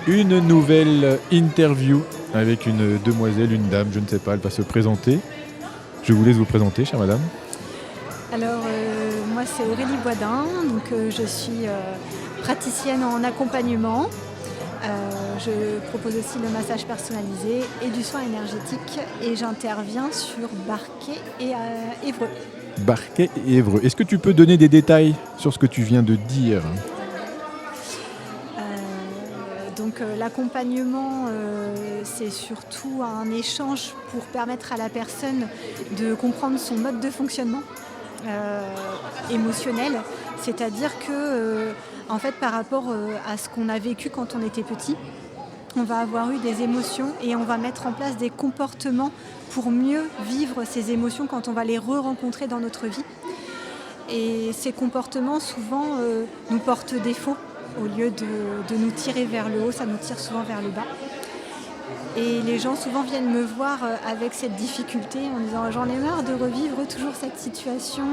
Une nouvelle interview avec une demoiselle, une dame, je ne sais pas, elle va se présenter. Je vous laisse vous présenter, chère madame. Alors, moi, c'est Aurélie Boisdin, donc je suis praticienne en accompagnement. Je propose aussi le massage personnalisé et du soin énergétique et j'interviens sur Barquet et Évreux. Barquet et Évreux. Est-ce que tu peux donner des détails sur ce que tu viens de dire ? Donc l'accompagnement, c'est surtout un échange pour permettre à la personne de comprendre son mode de fonctionnement émotionnel. C'est-à-dire que, en fait, par rapport à ce qu'on a vécu quand on était petit, on va avoir eu des émotions et on va mettre en place des comportements pour mieux vivre ces émotions quand on va les re-rencontrer dans notre vie. Et ces comportements, souvent, nous portent défaut. Au lieu de nous tirer vers le haut, ça nous tire souvent vers le bas. Et les gens souvent viennent me voir avec cette difficulté en disant j'en ai marre de revivre toujours cette situation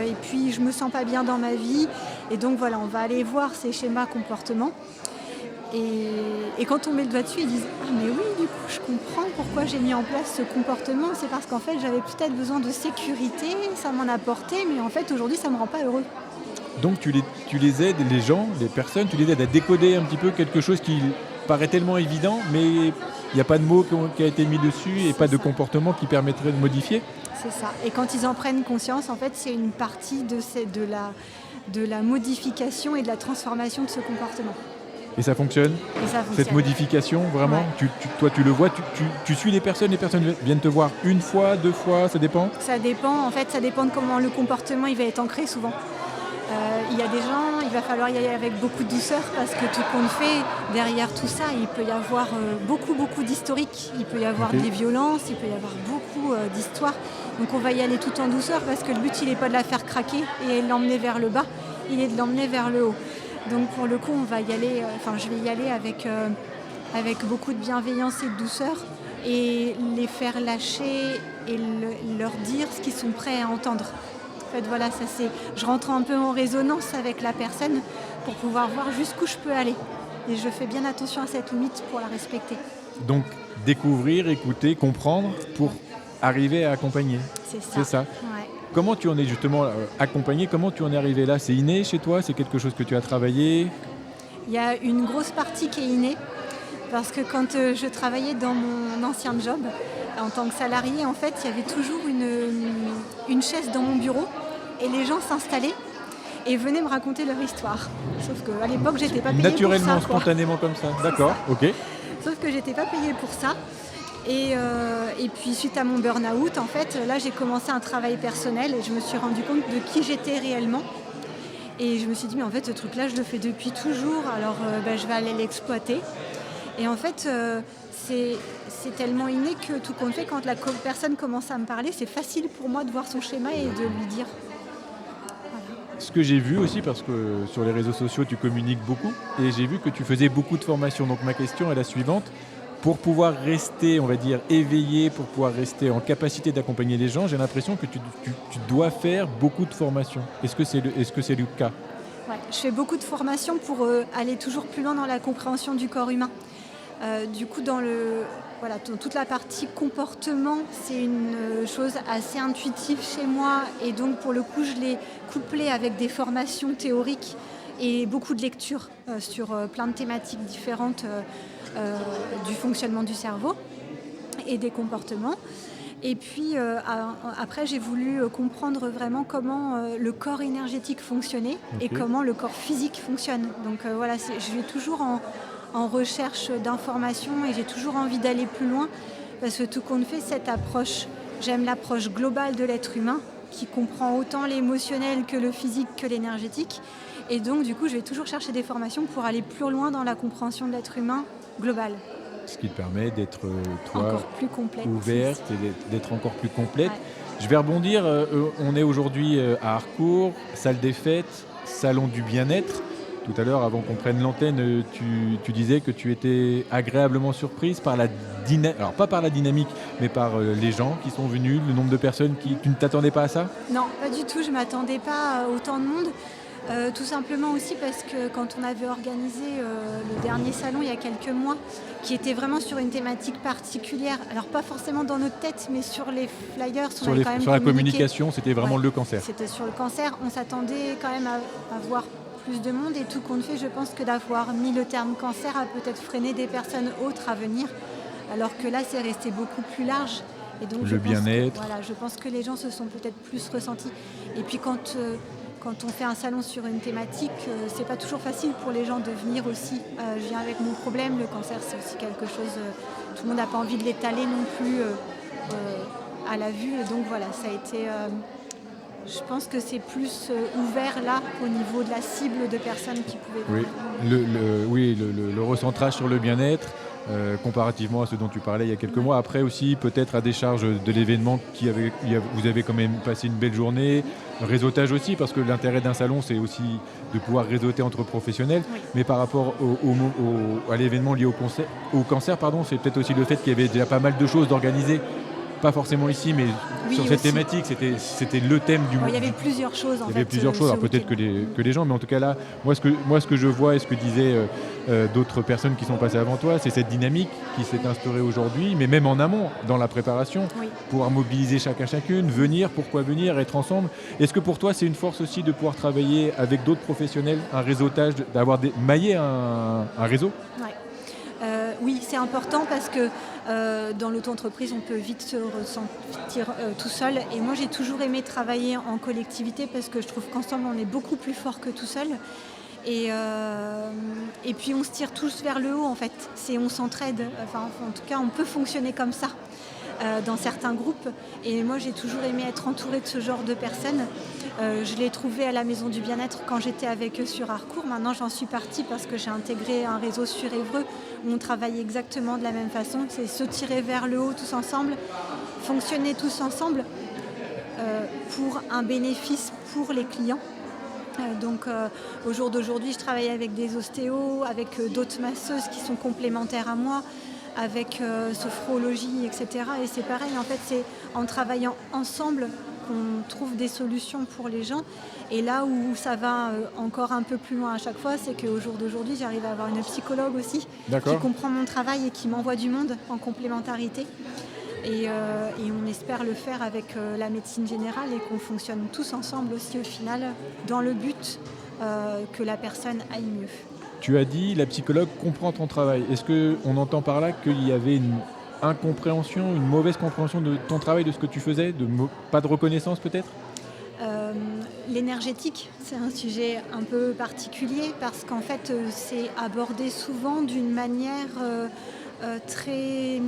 et puis je me sens pas bien dans ma vie. Et donc voilà, on va aller voir ces schémas comportements. Et quand on met le doigt dessus, ils disent ah mais oui, du coup je comprends pourquoi j'ai mis en place ce comportement. C'est parce qu'en fait j'avais peut-être besoin de sécurité, ça m'en a apporté, mais en fait aujourd'hui ça me rend pas heureux. Donc tu les aides, les gens, les personnes, tu les aides à décoder un petit peu quelque chose qui paraît tellement évident, mais il n'y a pas de mots qui a été mis dessus et pas de comportement qui permettrait de modifier. C'est ça. Et quand ils en prennent conscience, en fait, c'est une partie de la modification et de la transformation de ce comportement. Et ça fonctionne ? Et ça fonctionne. Cette modification, vraiment, ouais. Toi tu le vois, tu suis les personnes viennent te voir une fois, deux fois, ça dépend ? Ça dépend, en fait, ça dépend de comment le comportement il va être ancré souvent. Il y a des gens, il va falloir y aller avec beaucoup de douceur parce que tout compte fait, derrière tout ça, il peut y avoir beaucoup d'historique. Il peut y avoir des violences, il peut y avoir beaucoup d'histoires. Donc on va y aller tout en douceur parce que le but, il n'est pas de la faire craquer et de l'emmener vers le bas, il est de l'emmener vers le haut. Donc pour le coup, on va y aller, je vais y aller avec beaucoup de bienveillance et de douceur et les faire lâcher et leur dire ce qu'ils sont prêts à entendre. En fait, voilà, je rentre un peu en résonance avec la personne pour pouvoir voir jusqu'où je peux aller. Et je fais bien attention à cette limite pour la respecter. Donc, découvrir, écouter, comprendre pour arriver à accompagner. C'est ça. Ouais. Comment tu en es justement accompagné ? Comment tu en es arrivé là ? C'est inné chez toi ? C'est quelque chose que tu as travaillé ? Il y a une grosse partie qui est innée. Parce que quand je travaillais dans mon ancien job, en tant que salarié, en fait, il y avait toujours une chaise dans mon bureau et les gens s'installaient et venaient me raconter leur histoire. Sauf qu'à l'époque, j'étais pas payée pour ça. Naturellement, spontanément comme ça. D'accord, ok. Sauf que j'étais pas payée pour ça. Et puis suite à mon burn-out, en fait, là, j'ai commencé un travail personnel et je me suis rendu compte de qui j'étais réellement. Et je me suis dit, mais en fait, ce truc-là, je le fais depuis toujours, alors je vais aller l'exploiter. Et en fait, c'est tellement inné que tout compte fait, quand la personne commence à me parler, c'est facile pour moi de voir son schéma et de lui dire. Voilà. Ce que j'ai vu aussi, parce que sur les réseaux sociaux, tu communiques beaucoup, et j'ai vu que tu faisais beaucoup de formations. Donc ma question est la suivante. Pour pouvoir rester, on va dire, éveillé, pour pouvoir rester en capacité d'accompagner les gens, j'ai l'impression que tu dois faire beaucoup de formations. Est-ce que c'est le cas ? Ouais, je fais beaucoup de formations pour aller toujours plus loin dans la compréhension du corps humain. Du coup, dans toute la partie comportement, c'est une chose assez intuitive chez moi et donc pour le coup, je l'ai couplé avec des formations théoriques et beaucoup de lectures sur plein de thématiques différentes du fonctionnement du cerveau et des comportements. Et puis après, j'ai voulu comprendre vraiment comment le corps énergétique fonctionnait et comment le corps physique fonctionne. Donc je vais toujours en recherche d'informations et j'ai toujours envie d'aller plus loin parce que tout compte fait, cette approche, j'aime l'approche globale de l'être humain qui comprend autant l'émotionnel que le physique que l'énergétique. Et donc, du coup, je vais toujours chercher des formations pour aller plus loin dans la compréhension de l'être humain global. Ce qui te permet d'être, encore plus complète, ouverte et d'être encore plus complète. Ouais. Je vais rebondir. On est aujourd'hui à Harcourt, salle des fêtes, salon du bien-être. Tout à l'heure, avant qu'on prenne l'antenne, tu disais que tu étais agréablement surprise par la dynamique, alors pas par la dynamique, mais par les gens qui sont venus, le nombre de personnes tu ne t'attendais pas à ça ? Non, pas du tout, je ne m'attendais pas à autant de monde. Tout simplement aussi parce que quand on avait organisé le dernier salon il y a quelques mois, qui était vraiment sur une thématique particulière, alors pas forcément dans notre tête, mais sur les flyers, on avait quand même Sur la communiqué. communication, c'était vraiment Ouais, le cancer. c'était sur le cancer. On s'attendait quand même à voir plus de monde et tout compte fait, je pense que d'avoir mis le terme cancer a peut-être freiné des personnes autres à venir, alors que là, c'est resté beaucoup plus large. Et donc, Le bien-être. je pense que les gens se sont peut-être plus ressentis. Et puis quand on fait un salon sur une thématique, c'est pas toujours facile pour les gens de venir aussi. Je viens avec mon problème, le cancer c'est aussi quelque chose, tout le monde n'a pas envie de l'étaler non plus à la vue. Et donc voilà, ça a été, je pense que c'est plus ouvert là au niveau de la cible de personnes qui pouvaient Oui, venir. le recentrage sur le bien-être, comparativement à ce dont tu parlais il y a quelques mois. Après aussi, peut-être à décharge de l'événement, vous avez quand même passé une belle journée. Réseautage aussi, parce que l'intérêt d'un salon, c'est aussi de pouvoir réseauter entre professionnels. Oui. Mais par rapport à l'événement lié au cancer, c'est peut-être aussi le fait qu'il y avait déjà pas mal de choses d'organiser. Pas forcément ici, mais Oui, sur cette aussi. thématique, c'était le thème du Il y avait plusieurs choses en fait. Il y avait plusieurs choses, ce alors peut-être week-end. que les gens, mais en tout cas là, moi ce que je vois et ce que disaient d'autres personnes qui sont passées avant toi, c'est cette dynamique qui s'est instaurée aujourd'hui, mais même en amont, dans la préparation, Oui. pouvoir mobiliser chacune, venir, pourquoi venir, être ensemble. Est-ce que pour toi c'est une force aussi de pouvoir travailler avec d'autres professionnels, un réseautage, mailler un réseau? Ouais. Oui, c'est important parce que dans l'auto-entreprise, on peut vite se ressentir tout seul. Et moi, j'ai toujours aimé travailler en collectivité parce que je trouve qu'ensemble, on est beaucoup plus fort que tout seul. Et puis, on se tire tous vers le haut, en fait. On s'entraide. Enfin, en tout cas, on peut fonctionner comme ça dans certains groupes. Et moi, j'ai toujours aimé être entourée de ce genre de personnes. Je l'ai trouvé à la Maison du Bien-être quand j'étais avec eux sur Harcourt. Maintenant, j'en suis partie parce que j'ai intégré un réseau sur Évreux où on travaille exactement de la même façon. C'est se tirer vers le haut tous ensemble, fonctionner tous ensemble pour un bénéfice pour les clients. Donc au jour d'aujourd'hui, je travaille avec des ostéos, avec d'autres masseuses qui sont complémentaires à moi, avec sophrologie, etc. Et c'est pareil, en fait, c'est en travaillant ensemble qu'on trouve des solutions pour les gens. Et là où ça va encore un peu plus loin à chaque fois, c'est qu'au jour d'aujourd'hui, j'arrive à avoir une psychologue aussi qui comprend mon travail et qui m'envoie du monde en complémentarité. Et on espère le faire avec la médecine générale et qu'on fonctionne tous ensemble aussi au final dans le but que la personne aille mieux. Tu as dit la psychologue comprend ton travail. Est-ce qu'on entend par là qu'il y avait une incompréhension, une mauvaise compréhension de ton travail, de ce que tu faisais, pas de reconnaissance peut-être? L'énergétique, c'est un sujet un peu particulier parce qu'en fait, c'est abordé souvent d'une manière très...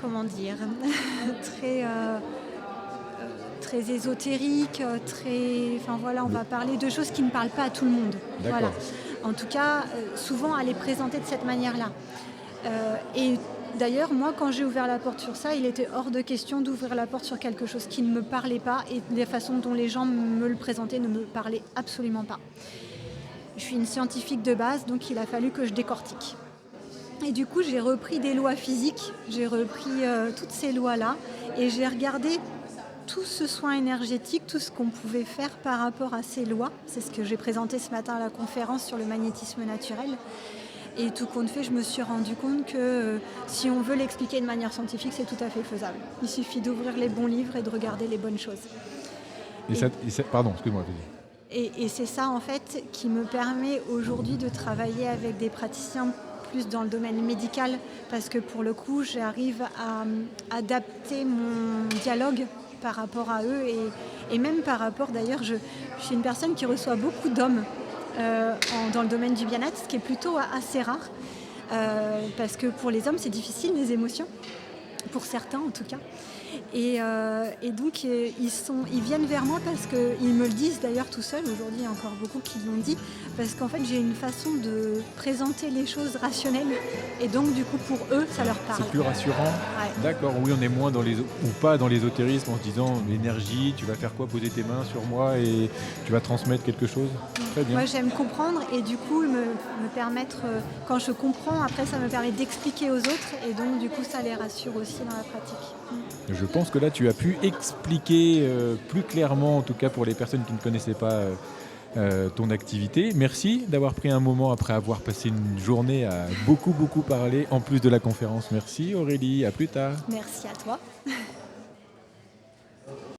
comment dire très, très ésotérique, enfin voilà, on va parler de choses qui ne parlent pas à tout le monde. D'accord. Voilà. En tout cas, souvent, elle est présentée de cette manière-là. Et d'ailleurs, moi, quand j'ai ouvert la porte sur ça, il était hors de question d'ouvrir la porte sur quelque chose qui ne me parlait pas et la façon dont les gens me le présentaient ne me parlait absolument pas. Je suis une scientifique de base, donc il a fallu que je décortique. Et du coup, j'ai repris des lois physiques, j'ai repris toutes ces lois-là et j'ai regardé tout ce soin énergétique, tout ce qu'on pouvait faire par rapport à ces lois. C'est ce que j'ai présenté ce matin à la conférence sur le magnétisme naturel. Et tout compte fait, je me suis rendu compte que si on veut l'expliquer de manière scientifique, c'est tout à fait faisable. Il suffit d'ouvrir les bons livres et de regarder les bonnes choses. Pardon, excuse-moi. Et c'est ça, en fait, qui me permet aujourd'hui de travailler avec des praticiens plus dans le domaine médical, parce que pour le coup, j'arrive à adapter mon dialogue par rapport à eux et même par rapport, d'ailleurs, je suis une personne qui reçoit beaucoup d'hommes dans le domaine du bien-être, ce qui est plutôt assez rare, parce que pour les hommes, c'est difficile, les émotions, pour certains en tout cas. Et donc ils viennent vers moi parce qu'ils me le disent d'ailleurs tout seuls. Aujourd'hui, il y a encore beaucoup qui l'ont dit, parce qu'en fait j'ai une façon de présenter les choses rationnelles et donc du coup pour eux ça leur parle. C'est plus rassurant. Ouais. D'accord, oui, on est moins pas dans l'ésotérisme en se disant l'énergie, tu vas faire quoi, poser tes mains sur moi et tu vas transmettre quelque chose. Très bien. Moi j'aime comprendre et du coup me permettre, quand je comprends, après ça me permet d'expliquer aux autres et donc du coup ça les rassure aussi dans la pratique. Je pense que là, tu as pu expliquer plus clairement, en tout cas pour les personnes qui ne connaissaient pas ton activité. Merci d'avoir pris un moment après avoir passé une journée à beaucoup, beaucoup parler, en plus de la conférence. Merci Aurélie, à plus tard. Merci à toi.